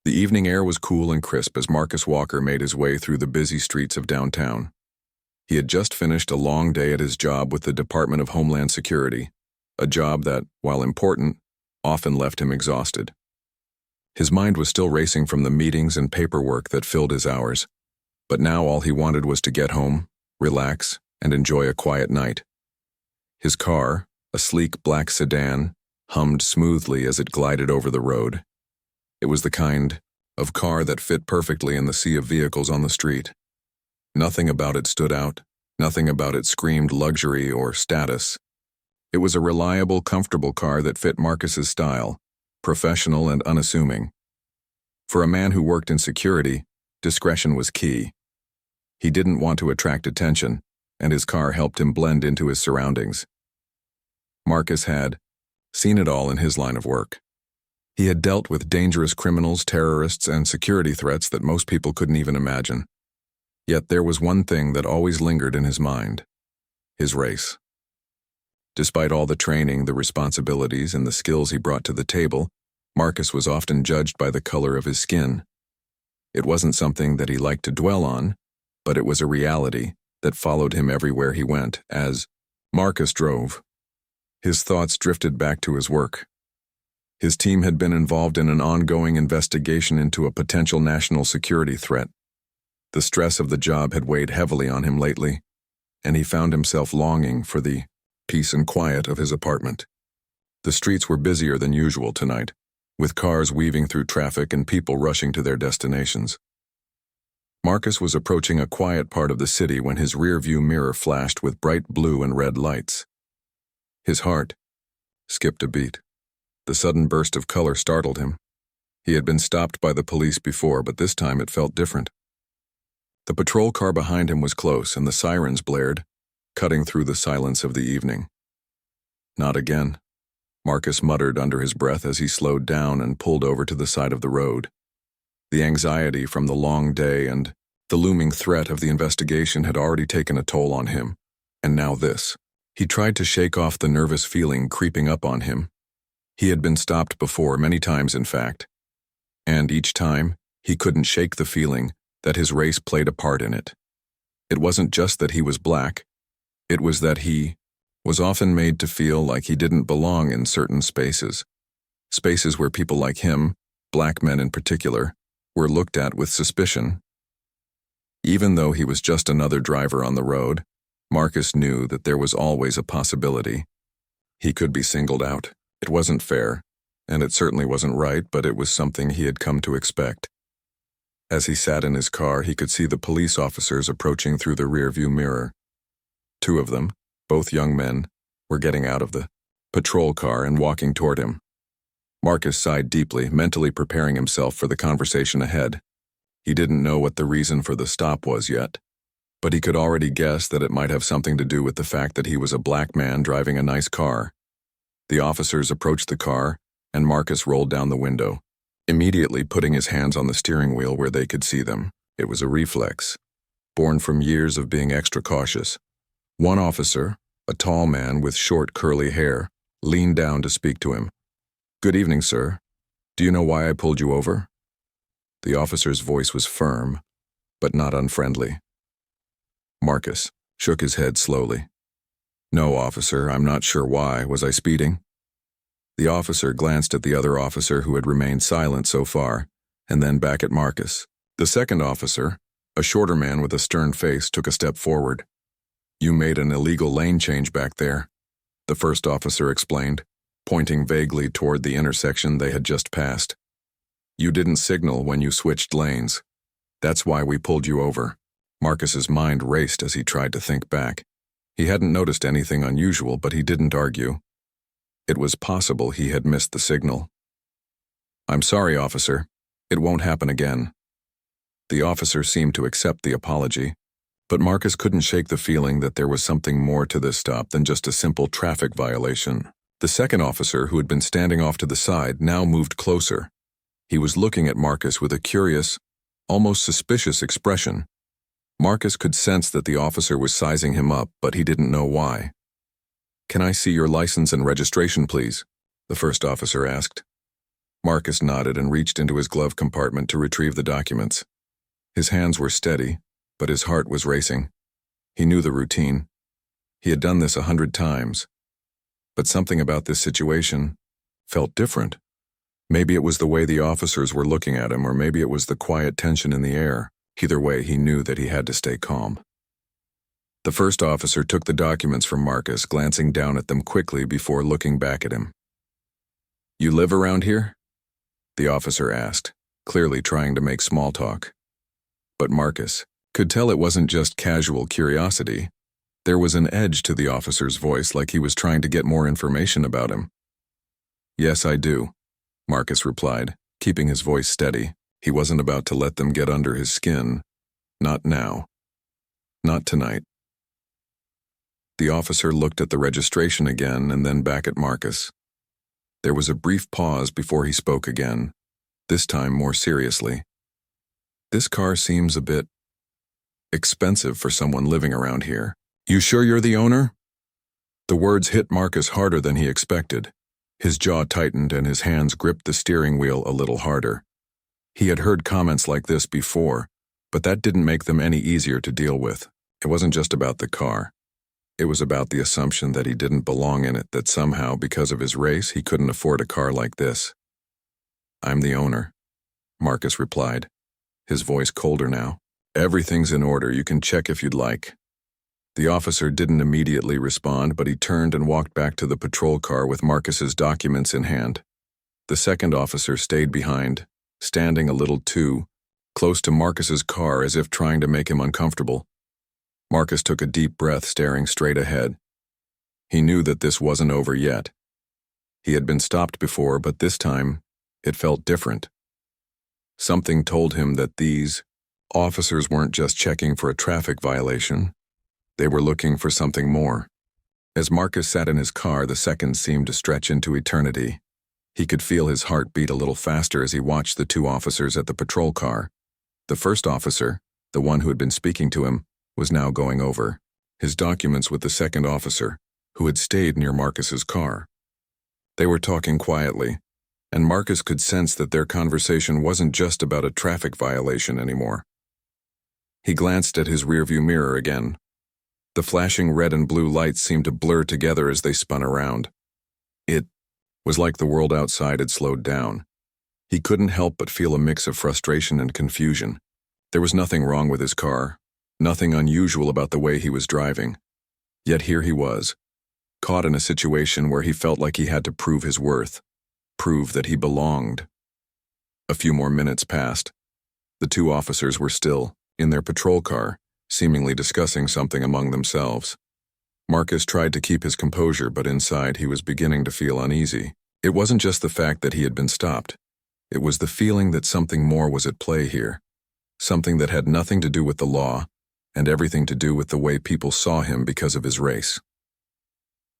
The evening air was cool and crisp as Marcus Walker made his way through the busy streets of downtown. He had just finished a long day at his job with the Department of Homeland Security, a job that, while important, often left him exhausted. His mind was still racing from the meetings and paperwork that filled his hours, but now all he wanted was to get home, relax, and enjoy a quiet night. His car, a sleek black sedan, hummed smoothly as it glided over the road. It was the kind of car that fit perfectly in the sea of vehicles on the street. Nothing about it stood out, nothing about it screamed luxury or status. It was a reliable, comfortable car that fit Marcus's style, professional and unassuming. For a man who worked in security, discretion was key. He didn't want to attract attention, and his car helped him blend into his surroundings. Marcus had seen it all in his line of work. He had dealt with dangerous criminals, terrorists, and security threats that most people couldn't even imagine. Yet there was one thing that always lingered in his mind: his race. Despite all the training, the responsibilities, and the skills he brought to the table, Marcus was often judged by the color of his skin. It wasn't something that he liked to dwell on, but it was a reality that followed him everywhere he went. As Marcus drove, his thoughts drifted back to his work. His team had been involved in an ongoing investigation into a potential national security threat. The stress of the job had weighed heavily on him lately, and he found himself longing for the peace and quiet of his apartment. The streets were busier than usual tonight, with cars weaving through traffic and people rushing to their destinations. Marcus was approaching a quiet part of the city when his rearview mirror flashed with bright blue and red lights. His heart skipped a beat. The sudden burst of color startled him. He had been stopped by the police before, but this time it felt different. The patrol car behind him was close, and the sirens blared, cutting through the silence of the evening. Not again, Marcus muttered under his breath as he slowed down and pulled over to the side of the road. The anxiety from the long day and the looming threat of the investigation had already taken a toll on him, and now this. He tried to shake off the nervous feeling creeping up on him. He had been stopped before, many times in fact, and each time he couldn't shake the feeling that his race played a part in it. It wasn't just that he was black, it was that he was often made to feel like he didn't belong in certain spaces. Spaces where people like him, black men in particular, were looked at with suspicion. Even though he was just another driver on the road, Marcus knew that there was always a possibility. He could be singled out. It wasn't fair, and it certainly wasn't right, but it was something he had come to expect. As he sat in his car, he could see the police officers approaching through the rearview mirror. Two of them, both young men, were getting out of the patrol car and walking toward him. Marcus sighed deeply, mentally preparing himself for the conversation ahead. He didn't know what the reason for the stop was yet, but he could already guess that it might have something to do with the fact that he was a black man driving a nice car. The officers approached the car, and Marcus rolled down the window, immediately putting his hands on the steering wheel where they could see them. It was a reflex, born from years of being extra cautious. One officer, a tall man with short curly hair, leaned down to speak to him. "Good evening, sir. Do you know why I pulled you over?" The officer's voice was firm, but not unfriendly. Marcus shook his head slowly. "No, officer, I'm not sure why. Was I speeding?" The officer glanced at the other officer who had remained silent so far, and then back at Marcus. The second officer, a shorter man with a stern face, took a step forward. "You made an illegal lane change back there," the first officer explained, pointing vaguely toward the intersection they had just passed. "You didn't signal when you switched lanes. That's why we pulled you over." Marcus's mind raced as he tried to think back. He hadn't noticed anything unusual, but he didn't argue. It was possible he had missed the signal. "I'm sorry, officer. It won't happen again." The officer seemed to accept the apology, but Marcus couldn't shake the feeling that there was something more to this stop than just a simple traffic violation. The second officer, who had been standing off to the side, now moved closer. He was looking at Marcus with a curious, almost suspicious expression. Marcus could sense that the officer was sizing him up, but he didn't know why. "Can I see your license and registration, please?" the first officer asked. Marcus nodded and reached into his glove compartment to retrieve the documents. His hands were steady, but his heart was racing. He knew the routine. He had done this 100 times. But something about this situation felt different. Maybe it was the way the officers were looking at him, or maybe it was the quiet tension in the air. Either way, he knew that he had to stay calm. The first officer took the documents from Marcus, glancing down at them quickly before looking back at him. "You live around here?" the officer asked, clearly trying to make small talk. But Marcus could tell it wasn't just casual curiosity. There was an edge to the officer's voice, like he was trying to get more information about him. "Yes, I do," Marcus replied, keeping his voice steady. He wasn't about to let them get under his skin. Not now. Not tonight. The officer looked at the registration again and then back at Marcus. There was a brief pause before he spoke again, this time more seriously. "This car seems a bit expensive for someone living around here. You sure you're the owner?" The words hit Marcus harder than he expected. His jaw tightened and his hands gripped the steering wheel a little harder. He had heard comments like this before, but that didn't make them any easier to deal with. It wasn't just about the car. It was about the assumption that he didn't belong in it, that somehow, because of his race, he couldn't afford a car like this. "I'm the owner," Marcus replied, his voice colder now. "Everything's in order. You can check if you'd like." The officer didn't immediately respond, but he turned and walked back to the patrol car with Marcus's documents in hand. The second officer stayed behind, standing a little too close to Marcus's car, as if trying to make him uncomfortable. Marcus took a deep breath, staring straight ahead. He knew that this wasn't over yet. He had been stopped before, but this time it felt different. Something told him that these officers weren't just checking for a traffic violation. They were looking for something more. As Marcus sat in his car, the seconds seemed to stretch into eternity. He could feel his heart beat a little faster as he watched the two officers at the patrol car. The first officer, the one who had been speaking to him, was now going over his documents with the second officer, who had stayed near Marcus's car. They were talking quietly, and Marcus could sense that their conversation wasn't just about a traffic violation anymore. He glanced at his rearview mirror again. The flashing red and blue lights seemed to blur together as they spun around. It was like the world outside had slowed down. He couldn't help but feel a mix of frustration and confusion. There was nothing wrong with his car, nothing unusual about the way he was driving. Yet here he was, caught in a situation where he felt like he had to prove his worth, prove that he belonged. A few more minutes passed. The two officers were still in their patrol car, seemingly discussing something among themselves. Marcus tried to keep his composure, but inside he was beginning to feel uneasy. It wasn't just the fact that he had been stopped. It was the feeling that something more was at play here, something that had nothing to do with the law and everything to do with the way people saw him because of his race.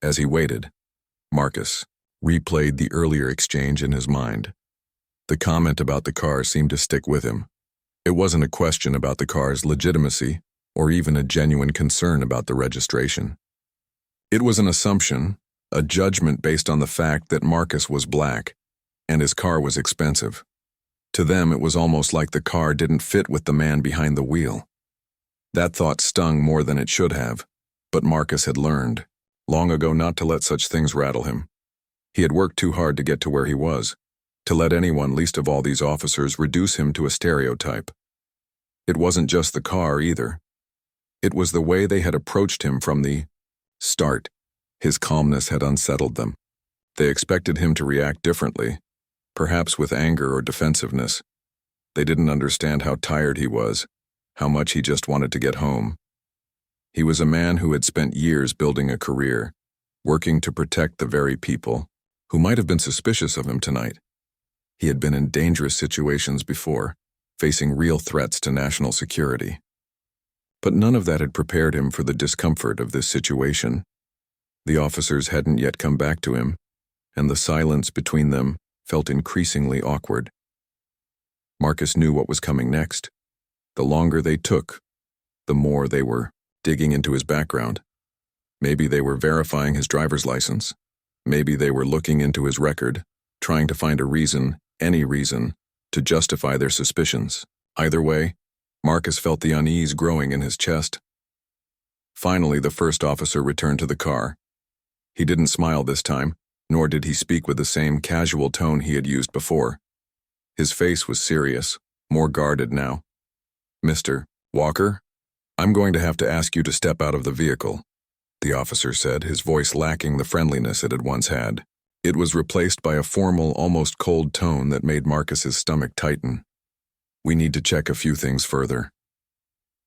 As he waited, Marcus replayed the earlier exchange in his mind. The comment about the car seemed to stick with him. It wasn't a question about the car's legitimacy or even a genuine concern about the registration. It was an assumption, a judgment based on the fact that Marcus was black and his car was expensive. To them, it was almost like the car didn't fit with the man behind the wheel. That thought stung more than it should have, but Marcus had learned long ago not to let such things rattle him. He had worked too hard to get to where he was, to let anyone, least of all these officers, reduce him to a stereotype. It wasn't just the car either. It was the way they had approached him from the start. His calmness had unsettled them. They expected him to react differently, perhaps with anger or defensiveness. They didn't understand how tired he was, how much he just wanted to get home. He was a man who had spent years building a career, working to protect the very people who might have been suspicious of him tonight. He had been in dangerous situations before, facing real threats to national security. But none of that had prepared him for the discomfort of this situation. The officers hadn't yet come back to him, and the silence between them felt increasingly awkward. Marcus knew what was coming next. The longer they took, the more they were digging into his background. Maybe they were verifying his driver's license. Maybe they were looking into his record, trying to find a reason any reason to justify their suspicions. Either way, Marcus felt the unease growing in his chest. Finally, the first officer returned to the car. He didn't smile this time, nor did he speak with the same casual tone he had used before. His face was serious, more guarded now. "Mr. Walker, I'm going to have to ask you to step out of the vehicle," the officer said, his voice lacking the friendliness it had once had. It was replaced by a formal, almost cold tone that made Marcus's stomach tighten. "We need to check a few things further."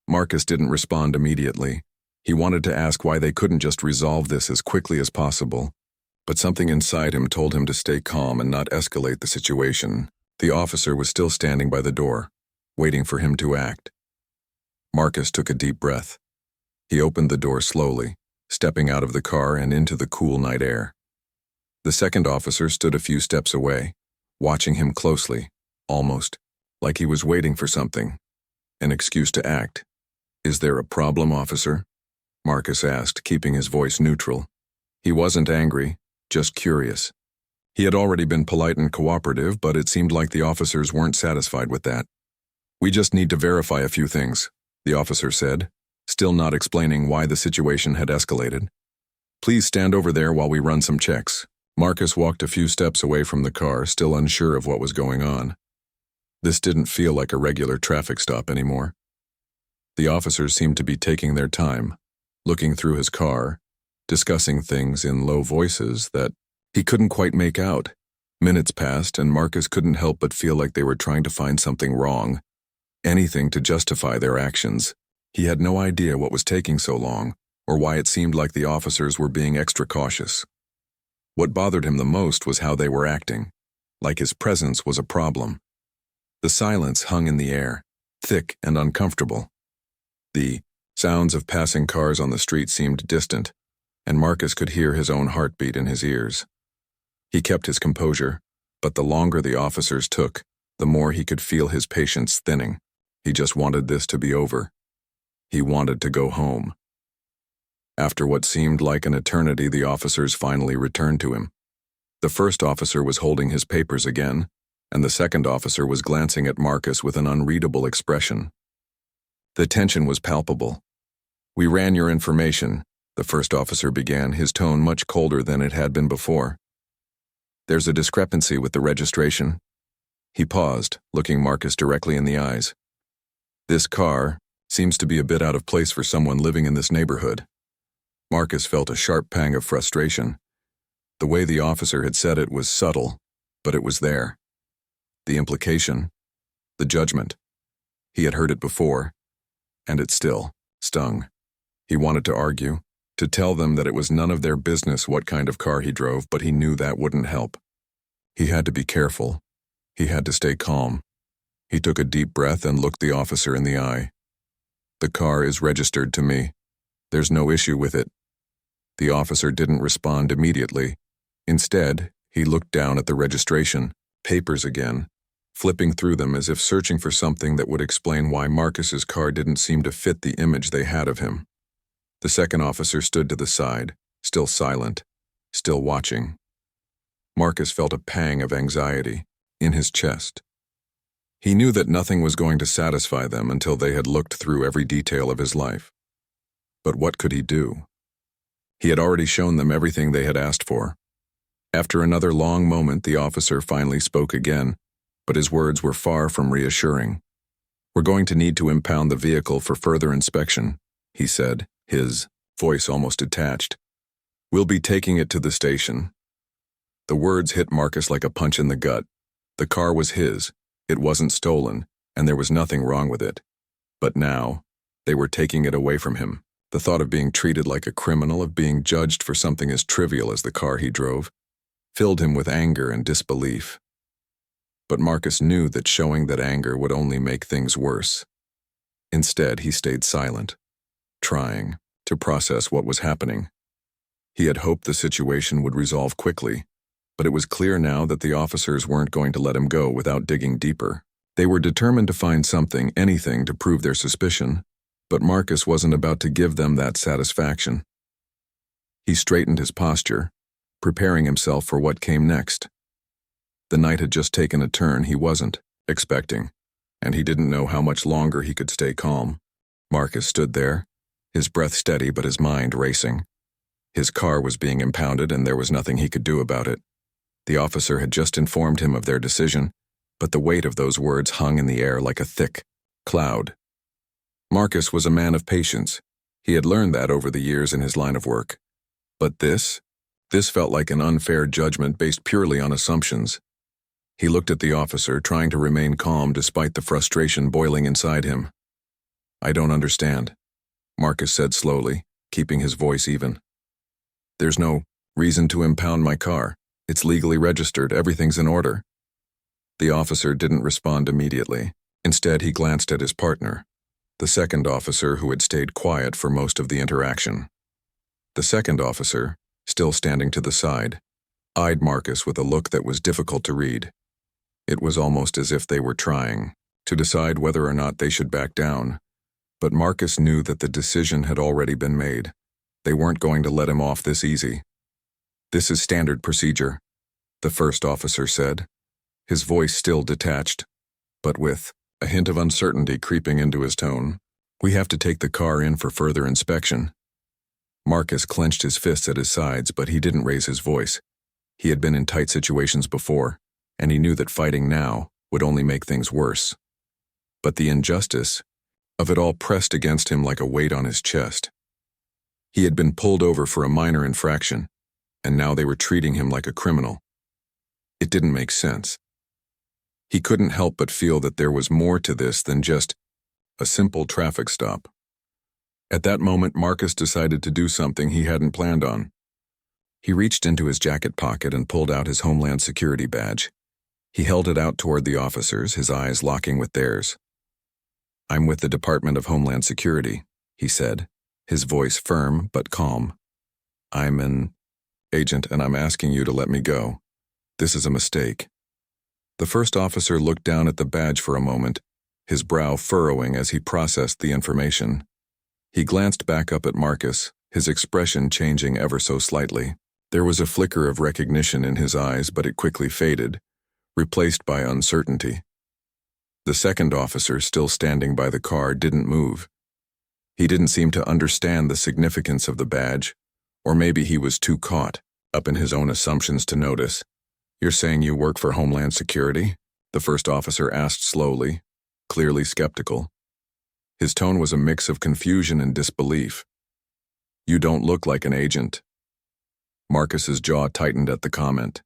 Marcus didn't respond immediately. He wanted to ask why they couldn't just resolve this as quickly as possible, but something inside him told him to stay calm and not escalate the situation. The officer was still standing by the door, waiting for him to act. Marcus took a deep breath. He opened the door slowly, stepping out of the car and into the cool night air. The second officer stood a few steps away, watching him closely, almost like he was waiting for something, an excuse to act. "Is there a problem, officer?" Marcus asked, keeping his voice neutral. He wasn't angry, just curious. He had already been polite and cooperative, but it seemed like the officers weren't satisfied with that. "We just need to verify a few things," the officer said, still not explaining why the situation had escalated. "Please stand over there while we run some checks." Marcus walked a few steps away from the car, still unsure of what was going on. This didn't feel like a regular traffic stop anymore. The officers seemed to be taking their time, looking through his car, discussing things in low voices that he couldn't quite make out. Minutes passed, and Marcus couldn't help but feel like they were trying to find something wrong, anything to justify their actions. He had no idea what was taking so long, or why it seemed like the officers were being extra cautious. What bothered him the most was how they were acting, like his presence was a problem. The silence hung in the air, thick and uncomfortable. The sounds of passing cars on the street seemed distant, and Marcus could hear his own heartbeat in his ears. He kept his composure, but the longer the officers took, the more he could feel his patience thinning. He just wanted this to be over. He wanted to go home. After what seemed like an eternity, the officers finally returned to him. The first officer was holding his papers again, and the second officer was glancing at Marcus with an unreadable expression. The tension was palpable. "We ran your information," the first officer began, his tone much colder than it had been before. "There's a discrepancy with the registration." He paused, looking Marcus directly in the eyes. "This car seems to be a bit out of place for someone living in this neighborhood." Marcus felt a sharp pang of frustration. The way the officer had said it was subtle, but it was there. The implication, the judgment. He had heard it before, and it still stung. He wanted to argue, to tell them that it was none of their business what kind of car he drove, but he knew that wouldn't help. He had to be careful. He had to stay calm. He took a deep breath and looked the officer in the eye. "The car is registered to me. There's no issue with it." The officer didn't respond immediately. Instead, he looked down at the registration papers again, flipping through them as if searching for something that would explain why Marcus's car didn't seem to fit the image they had of him. The second officer stood to the side, still silent, still watching. Marcus felt a pang of anxiety in his chest. He knew that nothing was going to satisfy them until they had looked through every detail of his life. But what could he do? He had already shown them everything they had asked for. After another long moment, the officer finally spoke again, but his words were far from reassuring. "We're going to need to impound the vehicle for further inspection," he said, his voice almost detached. "We'll be taking it to the station." The words hit Marcus like a punch in the gut. The car was his, it wasn't stolen, and there was nothing wrong with it. But now, they were taking it away from him. The thought of being treated like a criminal, of being judged for something as trivial as the car he drove, filled him with anger and disbelief. But Marcus knew that showing that anger would only make things worse. Instead, he stayed silent, trying to process what was happening. He had hoped the situation would resolve quickly, but it was clear now that the officers weren't going to let him go without digging deeper. They were determined to find something, anything, to prove their suspicion, but Marcus wasn't about to give them that satisfaction. He straightened his posture, preparing himself for what came next. The night had just taken a turn he wasn't expecting, and he didn't know how much longer he could stay calm. Marcus stood there, his breath steady but his mind racing. His car was being impounded and there was nothing he could do about it. The officer had just informed him of their decision, but the weight of those words hung in the air like a thick cloud. Marcus was a man of patience. He had learned that over the years in his line of work. But this felt like an unfair judgment based purely on assumptions. He looked at the officer, trying to remain calm despite the frustration boiling inside him. "I don't understand," Marcus said slowly, keeping his voice even. "There's no reason to impound my car. It's legally registered, everything's in order." The officer didn't respond immediately. Instead, he glanced at his partner, the second officer who had stayed quiet for most of the interaction. The second officer, still standing to the side, eyed Marcus with a look that was difficult to read. It was almost as if they were trying to decide whether or not they should back down. But Marcus knew that the decision had already been made. They weren't going to let him off this easy. "This is standard procedure," the first officer said, his voice still detached, but with a hint of uncertainty creeping into his tone. "We have to take the car in for further inspection." Marcus clenched his fists at his sides, but he didn't raise his voice. He had been in tight situations before, and he knew that fighting now would only make things worse. But the injustice of it all pressed against him like a weight on his chest. He had been pulled over for a minor infraction, and now they were treating him like a criminal. It didn't make sense. He couldn't help but feel that there was more to this than just a simple traffic stop. At that moment, Marcus decided to do something he hadn't planned on. He reached into his jacket pocket and pulled out his Homeland Security badge. He held it out toward the officers, his eyes locking with theirs. "I'm with the Department of Homeland Security," he said, his voice firm but calm. "I'm an agent and I'm asking you to let me go. This is a mistake." The first officer looked down at the badge for a moment, his brow furrowing as he processed the information. He glanced back up at Marcus, his expression changing ever so slightly. There was a flicker of recognition in his eyes, but it quickly faded, replaced by uncertainty. The second officer, still standing by the car, didn't move. He didn't seem to understand the significance of the badge, or maybe he was too caught up in his own assumptions to notice. "You're saying you work for Homeland Security?" the first officer asked slowly, clearly skeptical. His tone was a mix of confusion and disbelief. "You don't look like an agent." Marcus's jaw tightened at the comment.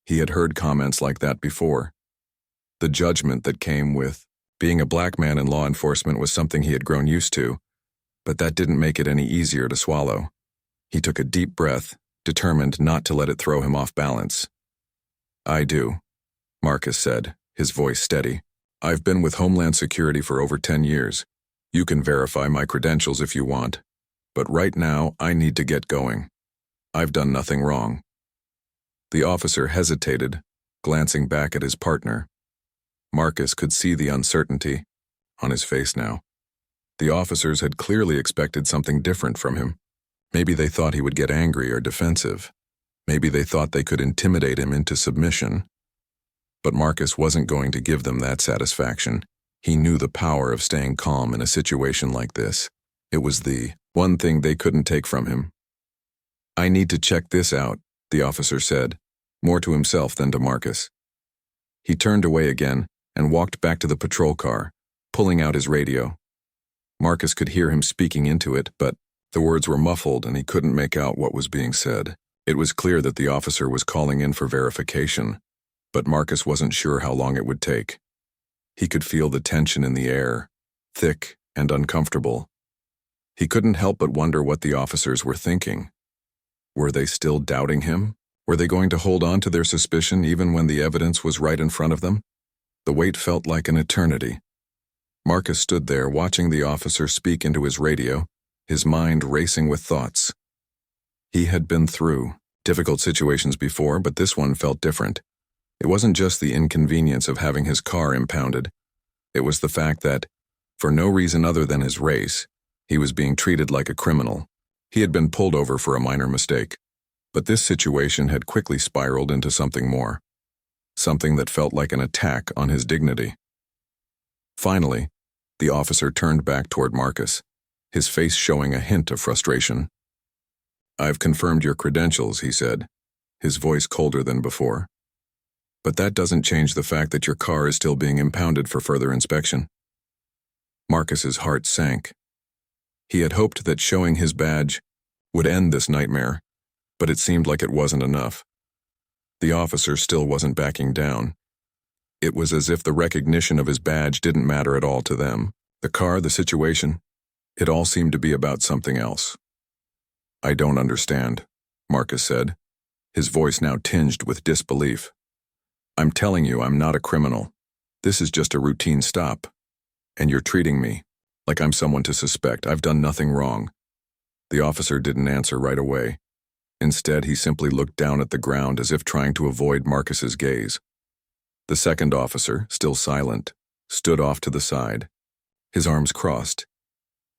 He had heard comments like that before. The judgment that came with being a black man in law enforcement was something he had grown used to, but that didn't make it any easier to swallow. He took a deep breath, determined not to let it throw him off balance. "I do," Marcus said, his voice steady. "I've been with Homeland Security for over 10 years. You can verify my credentials if you want, but right now I need to get going. I've done nothing wrong." The officer hesitated, glancing back at his partner. Marcus could see the uncertainty on his face now. The officers had clearly expected something different from him. Maybe they thought he would get angry or defensive. Maybe they thought they could intimidate him into submission. But Marcus wasn't going to give them that satisfaction. He knew the power of staying calm in a situation like this. It was the one thing they couldn't take from him. "I need to check this out," the officer said, more to himself than to Marcus. He turned away again and walked back to the patrol car, pulling out his radio. Marcus could hear him speaking into it, but the words were muffled and he couldn't make out what was being said. It was clear that the officer was calling in for verification, but Marcus wasn't sure how long it would take. He could feel the tension in the air, thick and uncomfortable. He couldn't help but wonder what the officers were thinking. Were they still doubting him? Were they going to hold on to their suspicion even when the evidence was right in front of them? The wait felt like an eternity. Marcus stood there watching the officer speak into his radio, his mind racing with thoughts. He had been through difficult situations before, but this one felt different. It wasn't just the inconvenience of having his car impounded. It was the fact that, for no reason other than his race, he was being treated like a criminal. He had been pulled over for a minor mistake. But this situation had quickly spiraled into something more. something that felt like an attack on his dignity. Finally, the officer turned back toward Marcus, his face showing a hint of frustration. "I've confirmed your credentials," he said, his voice colder than before. "But that doesn't change the fact that your car is still being impounded for further inspection." Marcus's heart sank. He had hoped that showing his badge would end this nightmare, but it seemed like it wasn't enough. The officer still wasn't backing down. It was as if the recognition of his badge didn't matter at all to them. The car, the situation, it all seemed to be about something else. "I don't understand," Marcus said, his voice now tinged with disbelief. "I'm telling you I'm not a criminal. This is just a routine stop. And you're treating me like I'm someone to suspect. I've done nothing wrong." The officer didn't answer right away. Instead, he simply looked down at the ground as if trying to avoid Marcus's gaze. The second officer, still silent, stood off to the side, his arms crossed.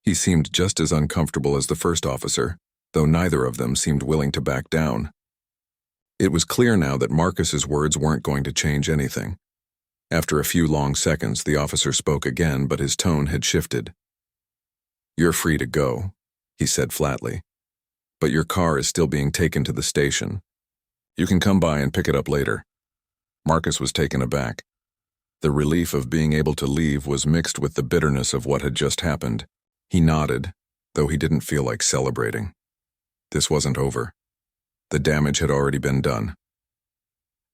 He seemed just as uncomfortable as the first officer, though neither of them seemed willing to back down. It was clear now that Marcus's words weren't going to change anything. After a few long seconds, the officer spoke again, but his tone had shifted. "You're free to go," he said flatly, "but your car is still being taken to the station. You can come by and pick it up later." Marcus was taken aback. The relief of being able to leave was mixed with the bitterness of what had just happened. He nodded, though he didn't feel like celebrating. This wasn't over. The damage had already been done.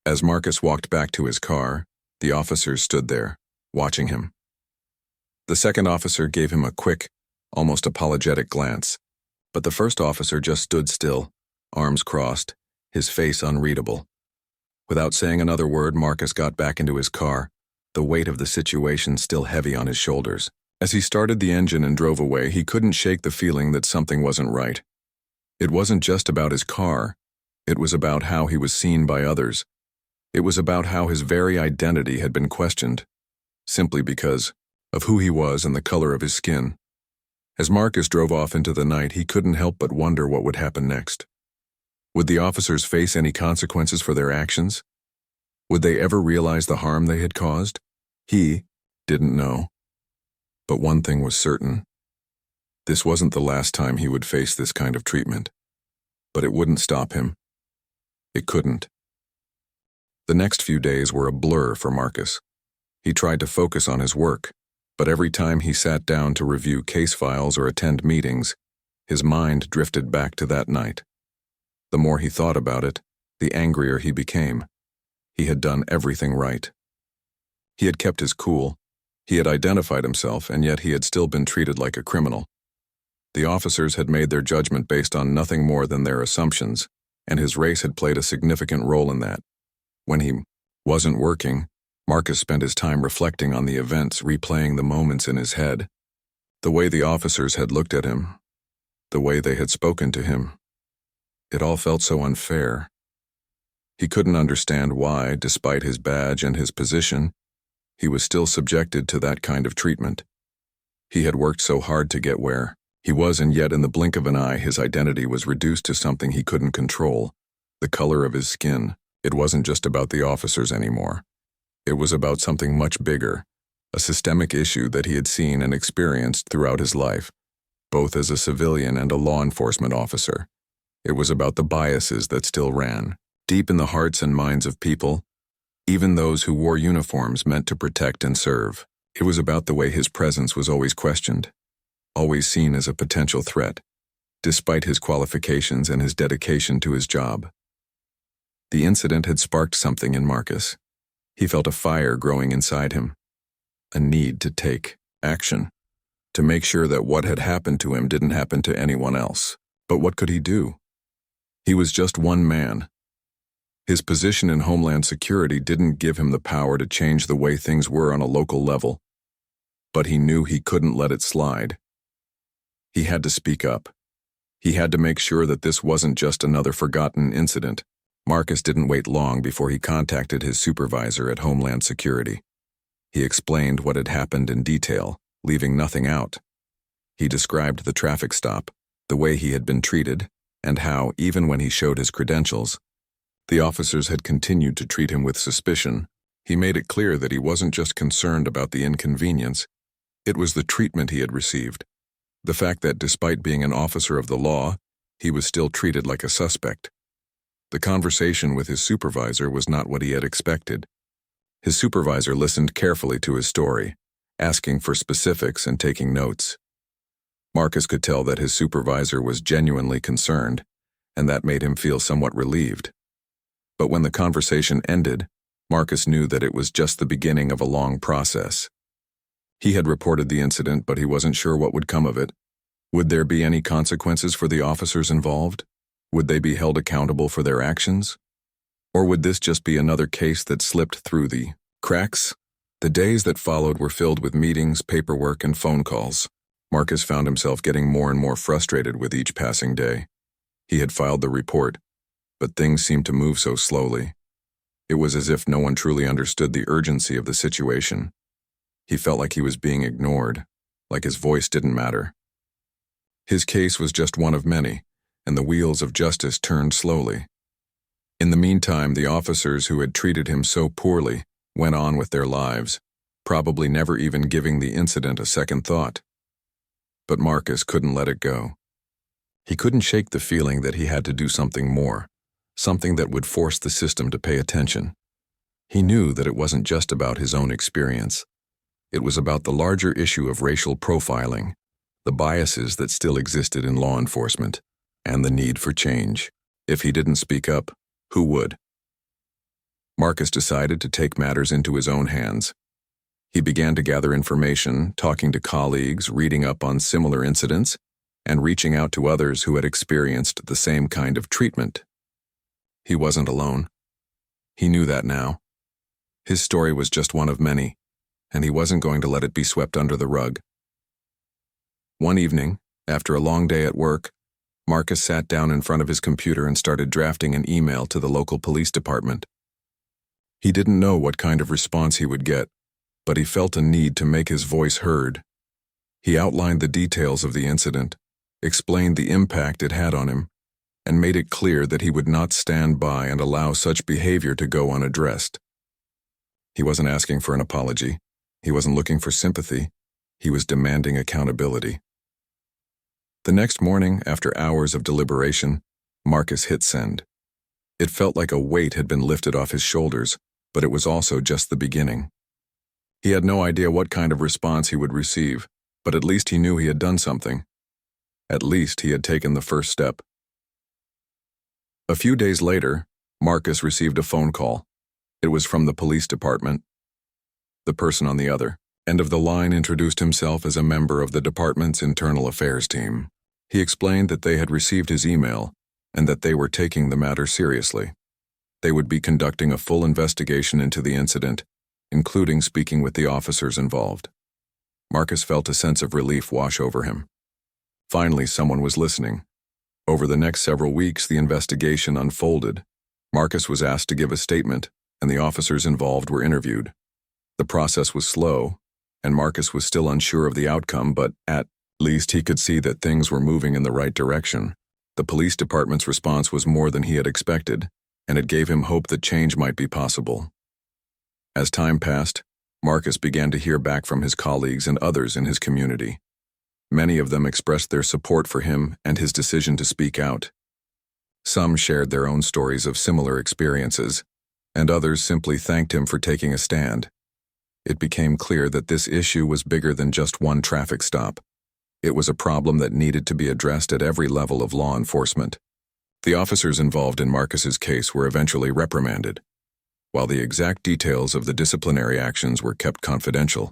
As Marcus walked back to his car, the officers stood there, watching him. The second officer gave him a quick, almost apologetic glance, but the first officer just stood still, arms crossed, his face unreadable. Without saying another word, Marcus got back into his car, the weight of the situation still heavy on his shoulders. As he started the engine and drove away, he couldn't shake the feeling that something wasn't right. It wasn't just about his car. It was about how he was seen by others. It was about how his very identity had been questioned, simply because of who he was and the color of his skin. As Marcus drove off into the night, he couldn't help but wonder what would happen next. Would the officers face any consequences for their actions? Would they ever realize the harm they had caused? He didn't know. But one thing was certain. This wasn't the last time he would face this kind of treatment. But it wouldn't stop him. It couldn't. The next few days were a blur for Marcus. He tried to focus on his work, but every time he sat down to review case files or attend meetings, his mind drifted back to that night. The more he thought about it, the angrier he became. He had done everything right. He had kept his cool. He had identified himself, and yet he had still been treated like a criminal. The officers had made their judgment based on nothing more than their assumptions, and his race had played a significant role in that. When he wasn't working, Marcus spent his time reflecting on the events, replaying the moments in his head. The way the officers had looked at him, the way they had spoken to him. It all felt so unfair. He couldn't understand why, despite his badge and his position, he was still subjected to that kind of treatment. He had worked so hard to get where he was, and yet in the blink of an eye his identity was reduced to something he couldn't control, the color of his skin. It wasn't just about the officers anymore. It was about something much bigger, a systemic issue that he had seen and experienced throughout his life, both as a civilian and a law enforcement officer. It was about the biases that still ran deep in the hearts and minds of people, even those who wore uniforms meant to protect and serve. It was about the way his presence was always questioned, always seen as a potential threat, despite his qualifications and his dedication to his job. The incident had sparked something in Marcus. He felt a fire growing inside him, a need to take action, to make sure that what had happened to him didn't happen to anyone else. But what could he do? He was just one man. His position in Homeland Security didn't give him the power to change the way things were on a local level, but he knew he couldn't let it slide. He had to speak up. He had to make sure that this wasn't just another forgotten incident. Marcus didn't wait long before he contacted his supervisor at Homeland Security. He explained what had happened in detail, leaving nothing out. He described the traffic stop, the way he had been treated, and how, even when he showed his credentials, The officers had continued to treat him with suspicion. He made it clear that he wasn't just concerned about the inconvenience, it was the treatment he had received. The fact that despite being an officer of the law, he was still treated like a suspect. The conversation with his supervisor was not what he had expected. His supervisor listened carefully to his story, asking for specifics and taking notes. Marcus could tell that his supervisor was genuinely concerned, and that made him feel somewhat relieved. But when the conversation ended, Marcus knew that it was just the beginning of a long process. He had reported the incident, but he wasn't sure what would come of it. Would there be any consequences for the officers involved? Would they be held accountable for their actions? Or would this just be another case that slipped through the cracks? The days that followed were filled with meetings, paperwork, and phone calls. Marcus found himself getting more and more frustrated with each passing day. He had filed the report, but things seemed to move so slowly. It was as if no one truly understood the urgency of the situation. He felt like he was being ignored, like his voice didn't matter. His case was just one of many, and the wheels of justice turned slowly. In the meantime, the officers who had treated him so poorly went on with their lives, probably never even giving the incident a second thought. But Marcus couldn't let it go. He couldn't shake the feeling that he had to do something more, something that would force the system to pay attention. He knew that it wasn't just about his own experience. It was about the larger issue of racial profiling, the biases that still existed in law enforcement, and the need for change. If he didn't speak up, who would? Marcus decided to take matters into his own hands. He began to gather information, talking to colleagues, reading up on similar incidents, and reaching out to others who had experienced the same kind of treatment. He wasn't alone. He knew that now. His story was just one of many, and he wasn't going to let it be swept under the rug. One evening, after a long day at work, Marcus sat down in front of his computer and started drafting an email to the local police department. He didn't know what kind of response he would get, but he felt a need to make his voice heard. He outlined the details of the incident, explained the impact it had on him, and made it clear that he would not stand by and allow such behavior to go unaddressed. He wasn't asking for an apology. He wasn't looking for sympathy. He was demanding accountability. The next morning, after hours of deliberation, Marcus hit send. It felt like a weight had been lifted off his shoulders, but it was also just the beginning. He had no idea what kind of response he would receive, but at least he knew he had done something. At least he had taken the first step. A few days later, Marcus received a phone call. It was from the police department. The person on the other end of the line introduced himself as a member of the department's internal affairs team. He explained that they had received his email and that they were taking the matter seriously. They would be conducting a full investigation into the incident, including speaking with the officers involved. Marcus felt a sense of relief wash over him. Finally, someone was listening. Over the next several weeks, the investigation unfolded. Marcus was asked to give a statement, and the officers involved were interviewed. The process was slow, and Marcus was still unsure of the outcome, but at least he could see that things were moving in the right direction. The police department's response was more than he had expected, and it gave him hope that change might be possible. As time passed, Marcus began to hear back from his colleagues and others in his community. Many of them expressed their support for him and his decision to speak out. Some shared their own stories of similar experiences, and others simply thanked him for taking a stand. It became clear that this issue was bigger than just one traffic stop. It was a problem that needed to be addressed at every level of law enforcement. The officers involved in Marcus's case were eventually reprimanded. While the exact details of the disciplinary actions were kept confidential,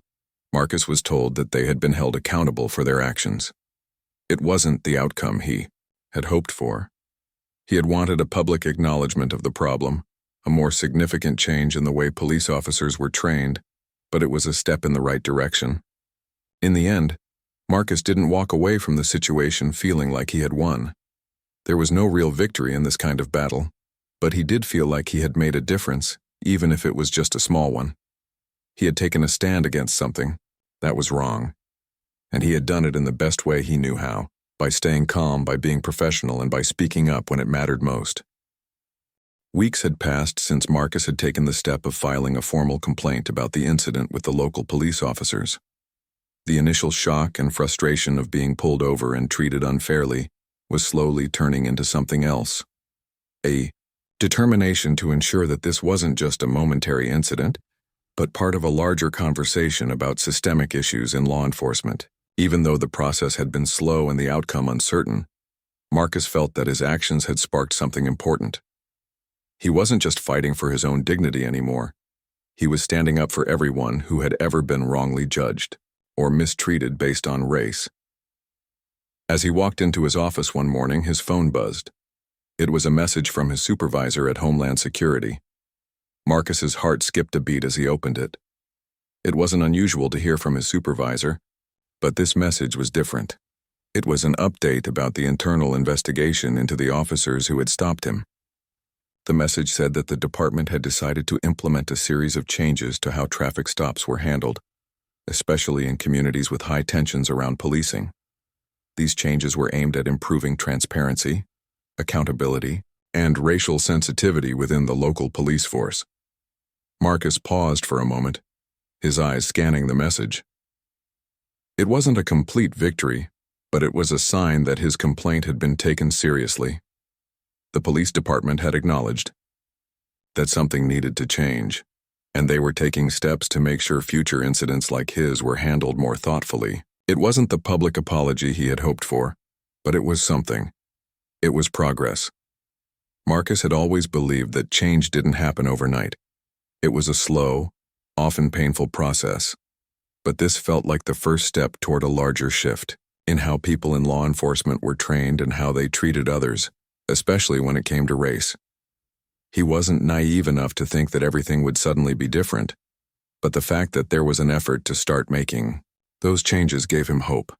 Marcus was told that they had been held accountable for their actions. It wasn't the outcome he had hoped for. He had wanted a public acknowledgement of the problem, a more significant change in the way police officers were trained, but it was a step in the right direction. In the end, Marcus didn't walk away from the situation feeling like he had won. There was no real victory in this kind of battle, but he did feel like he had made a difference, even if it was just a small one. He had taken a stand against something that was wrong, and he had done it in the best way he knew how, by staying calm, by being professional, and by speaking up when it mattered most. Weeks had passed since Marcus had taken the step of filing a formal complaint about the incident with the local police officers. The initial shock and frustration of being pulled over and treated unfairly was slowly turning into something else. A determination to ensure that this wasn't just a momentary incident, but part of a larger conversation about systemic issues in law enforcement. Even though the process had been slow and the outcome uncertain, Marcus felt that his actions had sparked something important. He wasn't just fighting for his own dignity anymore. He was standing up for everyone who had ever been wrongly judged or mistreated based on race. As he walked into his office one morning, his phone buzzed. It was a message from his supervisor at Homeland Security. Marcus's heart skipped a beat as he opened it. It wasn't unusual to hear from his supervisor, but this message was different. It was an update about the internal investigation into the officers who had stopped him. The message said that the department had decided to implement a series of changes to how traffic stops were handled, especially in communities with high tensions around policing. These changes were aimed at improving transparency, accountability, and racial sensitivity within the local police force. Marcus paused for a moment, his eyes scanning the message. It wasn't a complete victory, but it was a sign that his complaint had been taken seriously. The police department had acknowledged that something needed to change, and they were taking steps to make sure future incidents like his were handled more thoughtfully. It wasn't the public apology he had hoped for, but it was something. It was progress. Marcus had always believed that change didn't happen overnight. It was a slow, often painful process, but this felt like the first step toward a larger shift in how people in law enforcement were trained and how they treated others, especially when it came to race. He wasn't naive enough to think that everything would suddenly be different, but the fact that there was an effort to start making those changes gave him hope.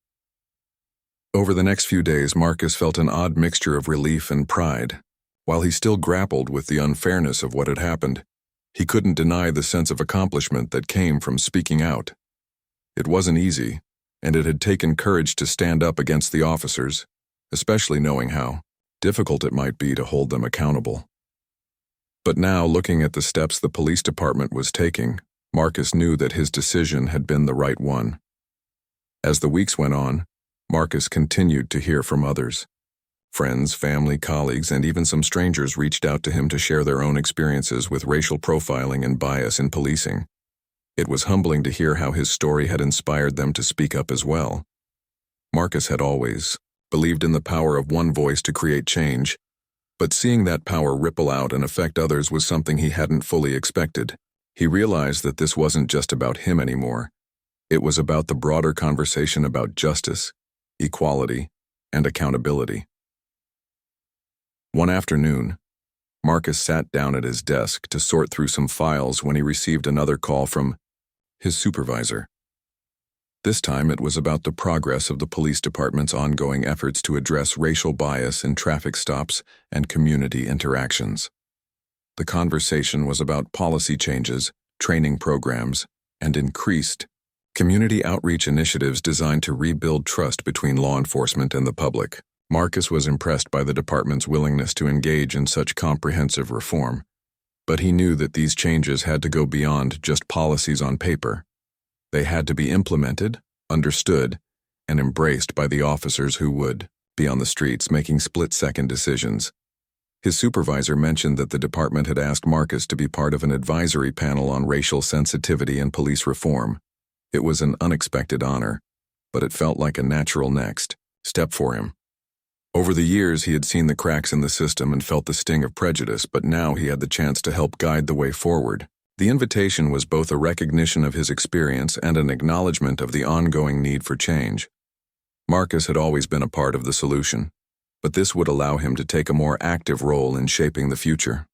Over the next few days, Marcus felt an odd mixture of relief and pride. While he still grappled with the unfairness of what had happened, he couldn't deny the sense of accomplishment that came from speaking out. It wasn't easy, and it had taken courage to stand up against the officers, especially knowing how difficult it might be to hold them accountable. But now, looking at the steps the police department was taking, Marcus knew that his decision had been the right one. As the weeks went on, Marcus continued to hear from others. Friends, family, colleagues, and even some strangers reached out to him to share their own experiences with racial profiling and bias in policing. It was humbling to hear how his story had inspired them to speak up as well. Marcus had always believed in the power of one voice to create change, but seeing that power ripple out and affect others was something he hadn't fully expected. He realized that this wasn't just about him anymore. It was about the broader conversation about justice, equality, and accountability. One afternoon, Marcus sat down at his desk to sort through some files when he received another call from his supervisor. This time it was about the progress of the police department's ongoing efforts to address racial bias in traffic stops and community interactions. The conversation was about policy changes, training programs, and increased community outreach initiatives designed to rebuild trust between law enforcement and the public. Marcus was impressed by the department's willingness to engage in such comprehensive reform, but he knew that these changes had to go beyond just policies on paper. They had to be implemented, understood, and embraced by the officers who would be on the streets making split-second decisions. His supervisor mentioned that the department had asked Marcus to be part of an advisory panel on racial sensitivity and police reform. It was an unexpected honor, but it felt like a natural next step for him. Over the years, he had seen the cracks in the system and felt the sting of prejudice, but now he had the chance to help guide the way forward. The invitation was both a recognition of his experience and an acknowledgement of the ongoing need for change. Marcus had always been a part of the solution, but this would allow him to take a more active role in shaping the future.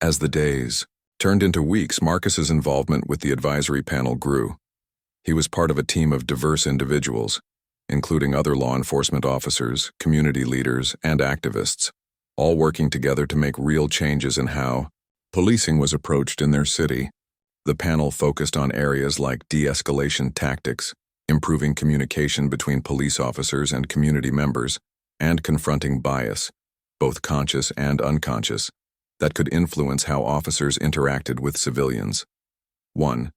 As the days turned into weeks, Marcus's involvement with the advisory panel grew. He was part of a team of diverse individuals, including other law enforcement officers, community leaders, and activists, all working together to make real changes in how policing was approached in their city. The panel focused on areas like de-escalation tactics, improving communication between police officers and community members, and confronting bias, both conscious and unconscious, that could influence how officers interacted with civilians. One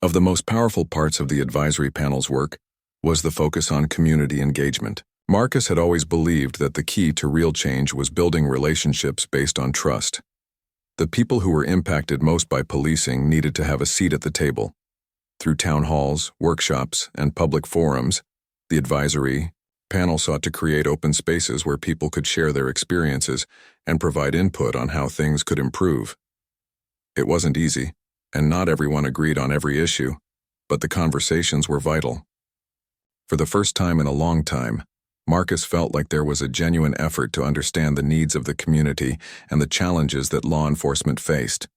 of the most powerful parts of the advisory panel's work was the focus on community engagement. Marcus had always believed that the key to real change was building relationships based on trust. The people who were impacted most by policing needed to have a seat at the table. Through town halls, workshops, and public forums, the advisory panel sought to create open spaces where people could share their experiences and provide input on how things could improve. It wasn't easy, and not everyone agreed on every issue, but the conversations were vital. For the first time in a long time, Marcus felt like there was a genuine effort to understand the needs of the community and the challenges that law enforcement faced.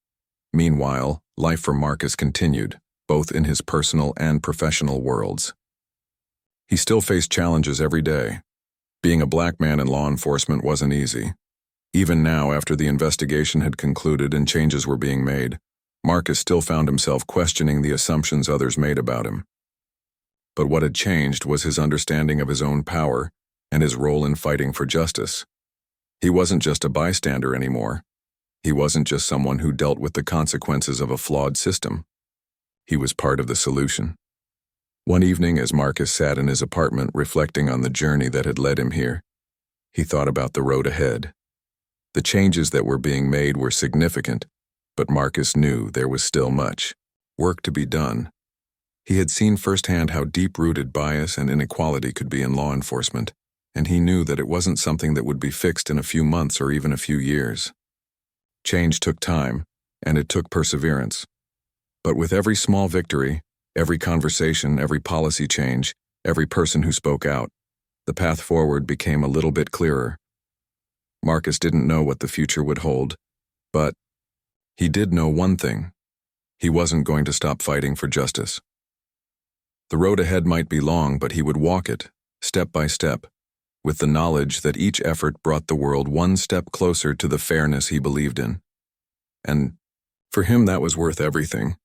Meanwhile, life for Marcus continued, both in his personal and professional worlds. He still faced challenges every day. Being a black man in law enforcement wasn't easy. Even now, after the investigation had concluded and changes were being made, Marcus still found himself questioning the assumptions others made about him. But what had changed was his understanding of his own power and his role in fighting for justice. He wasn't just a bystander anymore. He wasn't just someone who dealt with the consequences of a flawed system. He was part of the solution. One evening, as Marcus sat in his apartment reflecting on the journey that had led him here, he thought about the road ahead. The changes that were being made were significant, but Marcus knew there was still much work to be done. He had seen firsthand how deep-rooted bias and inequality could be in law enforcement, and he knew that it wasn't something that would be fixed in a few months or even a few years. Change took time, and it took perseverance. But with every small victory, every conversation, every policy change, every person who spoke out, the path forward became a little bit clearer. Marcus didn't know what the future would hold, but he did know one thing. He wasn't going to stop fighting for justice. The road ahead might be long, but he would walk it, step by step, with the knowledge that each effort brought the world one step closer to the fairness he believed in. And for him, that was worth everything.